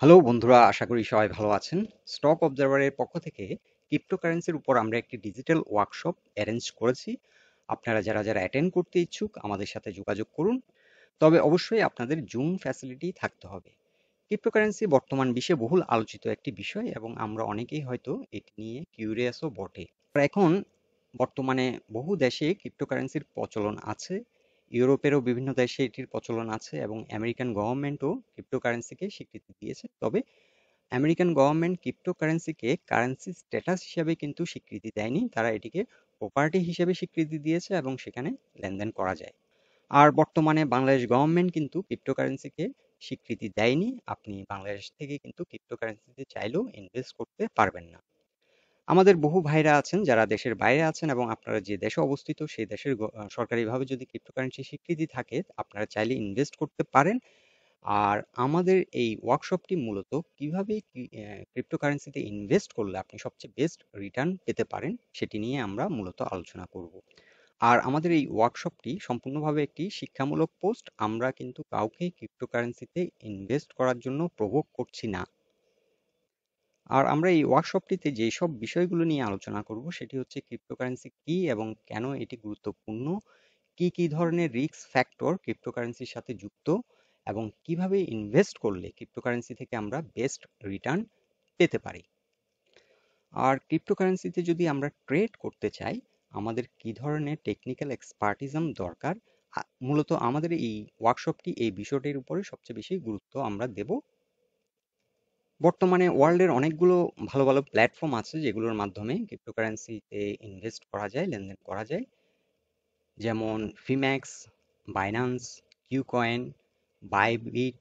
Hello বন্ধুরা, আশা করি সবাই ভালো আছেন। স্টক অবজারভারের পক্ষ থেকে ক্রিপ্টোকারেন্সির উপর আমরা একটি ডিজিটাল ওয়ার্কশপ অ্যারেঞ্জ করেছি। আপনারা যারা অ্যাটেন্ড করতে ইচ্ছুক আমাদের সাথে যোগাযোগ করুন। তবে অবশ্যই আপনাদের জুম ফ্যাসিলিটি থাকতে হবে। ক্রিপ্টোকারেন্সি বর্তমান বিশ্বে বহুল আলোচিত একটি বিষয় এবং আমরা অনেকেই হয়তো এটি নিয়ে কিউরিয়াসও বটে। আর এখন বর্তমানে বহু দেশে ক্রিপ্টোকারেন্সির প্রচলন আছে। ইউরোপেরও বিভিন্ন দেশে এটির প্রচলন আছে এবং আমেরিকান গভর্নমেন্টও ক্রিপ্টোকারেন্সিকে স্বীকৃতি দিয়েছে। তবে আমেরিকান গভর্নমেন্ট ক্রিপ্টোকারেন্সিকে কারেন্সি স্ট্যাটাস হিসাবে কিন্তু স্বীকৃতি দেয়নি। তারা এটিকে প্রপার্টি হিসেবে স্বীকৃতি দিয়েছে এবং সেখানে লেনদেন করা যায়। আর বর্তমানে বাংলাদেশ গভর্নমেন্ট কিন্তু ক্রিপ্টোকারেন্সিকে স্বীকৃতি দেয়নি। আপনি বাংলাদেশ থেকে কিন্তু ক্রিপ্টোকারেন্সিতে চাইলেও ইনভেস্ট করতে পারবেন না। আমাদের বহু ভাইরা আছেন যারা দেশের বাইরে আছেন এবং আপনারা যে দেশে অবস্থিত সেই দেশের সরকারিভাবে যদি ক্রিপ্টোকারেন্সি স্বীকৃতি থাকে আপনারা চাইলে ইনভেস্ট করতে পারেন। আর আমাদের এই ওয়ার্কশপটি মূলত কিভাবে ক্রিপ্টোকারেন্সিতে ইনভেস্ট করলে আপনি সবচেয়ে বেস্ট রিটার্ন পেতে পারেন সেটি নিয়ে আমরা মূলত আলোচনা করব। আর আমাদের এই ওয়ার্কশপটি সম্পূর্ণভাবে একটি শিক্ষামূলক পোস্ট। আমরা কিন্তু কাউকে ক্রিপ্টোকারেন্সিতে ইনভেস্ট করার জন্য প্রভোগ করছি না। আর আমরা এই ওয়ার্কশপটিতে যেসব বিষয়গুলো নিয়ে আলোচনা করব সেটি হচ্ছে ক্রিপ্টোকারেন্সি কি এবং কেন এটি গুরুত্বপূর্ণ, কি কি ধরনের রিস্ক ফ্যাক্টর ক্রিপ্টোকারেন্সির সাথে যুক্ত এবং কিভাবে ইনভেস্ট করলে ক্রিপ্টোকারেন্সি থেকে আমরা বেস্ট রিটার্ন পেতে পারি। আর ক্রিপ্টোকারেন্সিতে যদি আমরা ট্রেড করতে চাই আমাদের কি ধরনের টেকনিক্যাল এক্সপার্টিজম দরকার, মূলত আমাদের এই ওয়ার্কশপটি এই বিষয়টির উপরে সবচেয়ে বেশি গুরুত্ব আমরা দেব। বর্তমানে ওয়ার্ল্ডের অনেকগুলো ভালো ভালো প্ল্যাটফর্ম আছে যেগুলোর মাধ্যমে ক্রিপ্টোকারেন্সিতে ইনভেস্ট করা যায়, লেনদেন করা যায়, যেমন ফিম্যাক্স, বাইন্যান্স, কিউকয়েন, বাইবিট,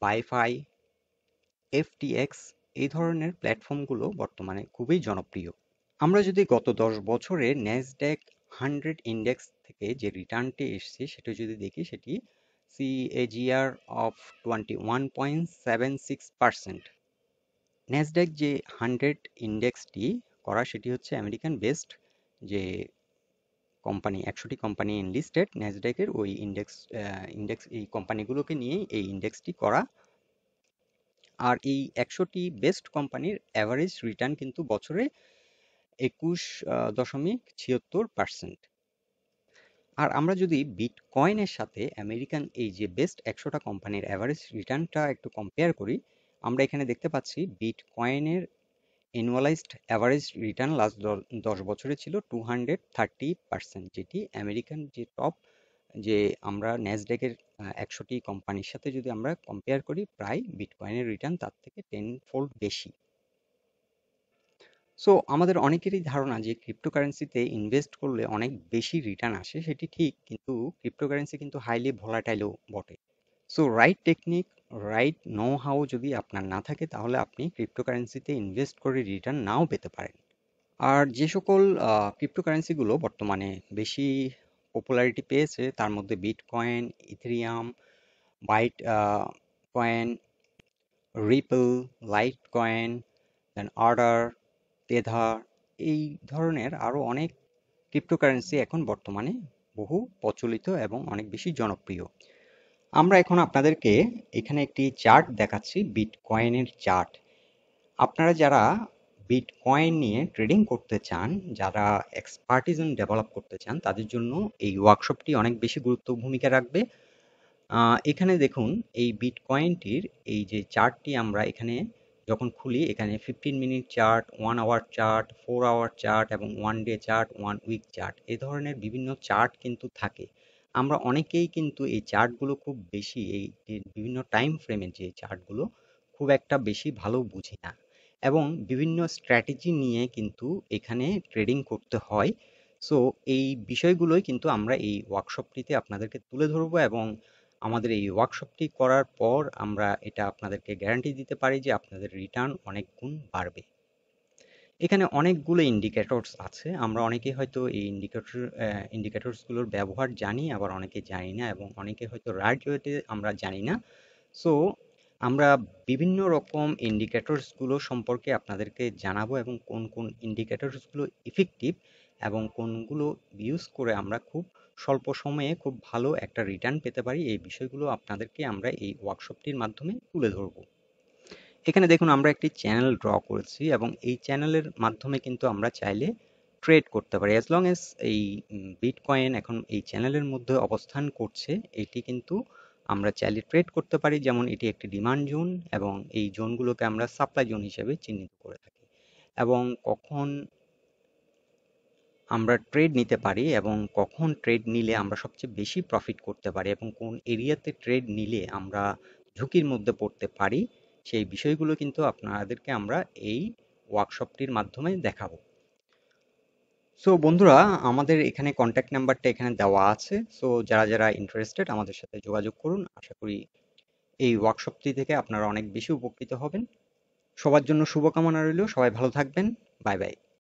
বাইফাই, এফটিএক্স। এই ধরনের প্ল্যাটফর্মগুলো বর্তমানে খুবই জনপ্রিয়। আমরা যদি গত 10 বছরে ন্যাসড্যাক 100 ইন্ডেক্স থেকে যে রিটার্নটি এসছে সেটা যদি দেখি সেটি সিএজিআর অফ 21.76%। ন্যাসড্যাক যে 100 ইন্ডেক্সটি করা সেটি হচ্ছে আমেরিকান বেসড যে কোম্পানি, 100টি কোম্পানি লিস্টেড ন্যাসড্যাকের ওই ইন্ডেক্স এই কোম্পানিগুলোকে নিয়েই এই ইন্ডেক্সটি করা। আর এই 100টি বেস্ট কোম্পানির অ্যাভারেজ রিটার্ন কিন্তু বছরে 21.76%। আর আমরা যদি বিটকয়েনের সাথে আমেরিকান এই যে বেস্ট 100টা কোম্পানির অ্যাভারেজ রিটার্নটা একটু কম্পেয়ার করি, আমরা এখানে দেখতে পাচ্ছি বিটকয়েনের অ্যানুয়ালাইজড অ্যাভারেজ রিটার্ন লাস্ট 10 বছরে ছিল 230%, যেটি আমেরিকান যে টপ যে আমরা ন্যাসড্যাকের 100টি কোম্পানির সাথে যদি আমরা কম্পেয়ার করি প্রায় বিটকয়েনের রিটার্ন তার থেকে 10 ফোল্ড বেশি। সো আমাদের অনেকেরই ধারণা যে ক্রিপ্টোকারেন্সিতে ইনভেস্ট করলে অনেক বেশি রিটার্ন আসে, সেটি ঠিক, কিন্তু ক্রিপ্টোকারেন্সি কিন্তু হাইলি ভোলাটাইলও বটে। So right technique, right know how যদি আপনার না থাকে তাহলে আপনি ক্রিপ্টোকারেন্সিতে ইনভেস্ট করে রিটার্ন নাও পেতে পারেন। আর যে সকল ক্রিপ্টোকারেন্সিগুলো বর্তমানে বেশি পপুলারিটি পেয়েছে তার মধ্যে Bitcoin, Ethereum, Bytecoin, Ripple, Litecoin, দেন অর্ডার, টেথার, এই ধরনের আরও অনেক ক্রিপ্টোকারেন্সি এখন বর্তমানে বহু প্রচলিত এবং অনেক বেশি জনপ্রিয়। আমরা এখন আপনাদেরকে এখানে একটি চার্ট দেখাচ্ছি, বিটকয়েনের চার্ট। আপনারা যারা বিটকয়েন নিয়ে ট্রেডিং করতে চান, যারা এক্সপার্টিজম ডেভেলপ করতে চান তাদের জন্য এই ওয়ার্কশপটি অনেক বেশি গুরুত্ব ভূমিকা রাখবে। এখানে দেখুন এই বিটকয়েনটির এই যে চার্টটি আমরা এখানে যখন খুলি, এখানে 15 minute chart, 1 hour chart, 4 hour chart এবং 1 ডে চার্ট, 1 উইক চার্ট, এই ধরনের বিভিন্ন চার্ট কিন্তু থাকে। আমরা অনেকেই কিন্তু এই চার্টগুলো খুব বেশি এই বিভিন্ন টাইম ফ্রেমের যে চার্টগুলো খুব একটা বেশি ভালো বুঝি না এবং বিভিন্ন স্ট্র্যাটেজি নিয়ে কিন্তু এখানে ট্রেডিং করতে হয়। সো এই বিষয়গুলোই কিন্তু আমরা এই ওয়ার্কশপটিতে আপনাদেরকে তুলে ধরবো এবং আমাদের এই ওয়ার্কশপটি করার পর আমরা এটা আপনাদেরকে গ্যারান্টি দিতে পারি যে আপনাদের রিটার্ন অনেক গুণ বাড়বে। এখানে অনেকগুলো ইন্ডিকেটরস আছে, আমরা অনেকেই হয়তো এই ইন্ডিকেটরসগুলোর ব্যবহার জানি, আবার অনেকে জানি না এবং অনেকে হয়তো রাইট ওয়েতে আমরা জানি না। সো আমরা বিভিন্ন রকম ইন্ডিকেটরসগুলো সম্পর্কে আপনাদেরকে জানাবো এবং কোন কোন ইন্ডিকেটরসগুলো ইফেক্টিভ এবং কোনগুলো ইউজ করে আমরা খুব স্বল্প সময়ে খুব ভালো একটা রিটার্ন পেতে পারি, এই বিষয়গুলো আপনাদেরকে আমরা এই ওয়ার্কশপটির মাধ্যমে তুলে ধরবো। এখানে দেখুন আমরা একটি চ্যানেল ড্র করেছি এবং এই চ্যানেলের মাধ্যমে কিন্তু আমরা চাইলে ট্রেড করতে পারি। অ্যাজ লং এজ এই বিটকয়েন এখন এই চ্যানেলের মধ্যে অবস্থান করছে, এটি কিন্তু আমরা চাইলে ট্রেড করতে পারি। যেমন এটি একটি ডিমান্ড জোন এবং এই জোনগুলোকে আমরা সাপ্লাই জোন হিসেবে চিহ্নিত করে থাকি। এবং কখন আমরা ট্রেড নিতে পারি এবং কখন ট্রেড নিলে আমরা সবচেয়ে বেশি প্রফিট করতে পারি এবং কোন এরিয়াতে ট্রেড নিলে আমরা ঝুঁকির মধ্যে পড়তে পারি, সেই বিষয়গুলো কিন্তু আপনাদেরকে আমরা এই ওয়ার্কশপটির মাধ্যমে দেখাবো। সো বন্ধুরা, আমাদের এখানে কন্ট্যাক্ট নাম্বারটা এখানে দেওয়া আছে। সো যারা যারা ইন্টারেস্টেড আমাদের সাথে যোগাযোগ করুন। আশা করি এই ওয়ার্কশপটি থেকে আপনারা অনেক বেশি উপকৃত হবেন। সবার জন্য শুভকামনা রইল। সবাই ভালো থাকবেন। Bye bye.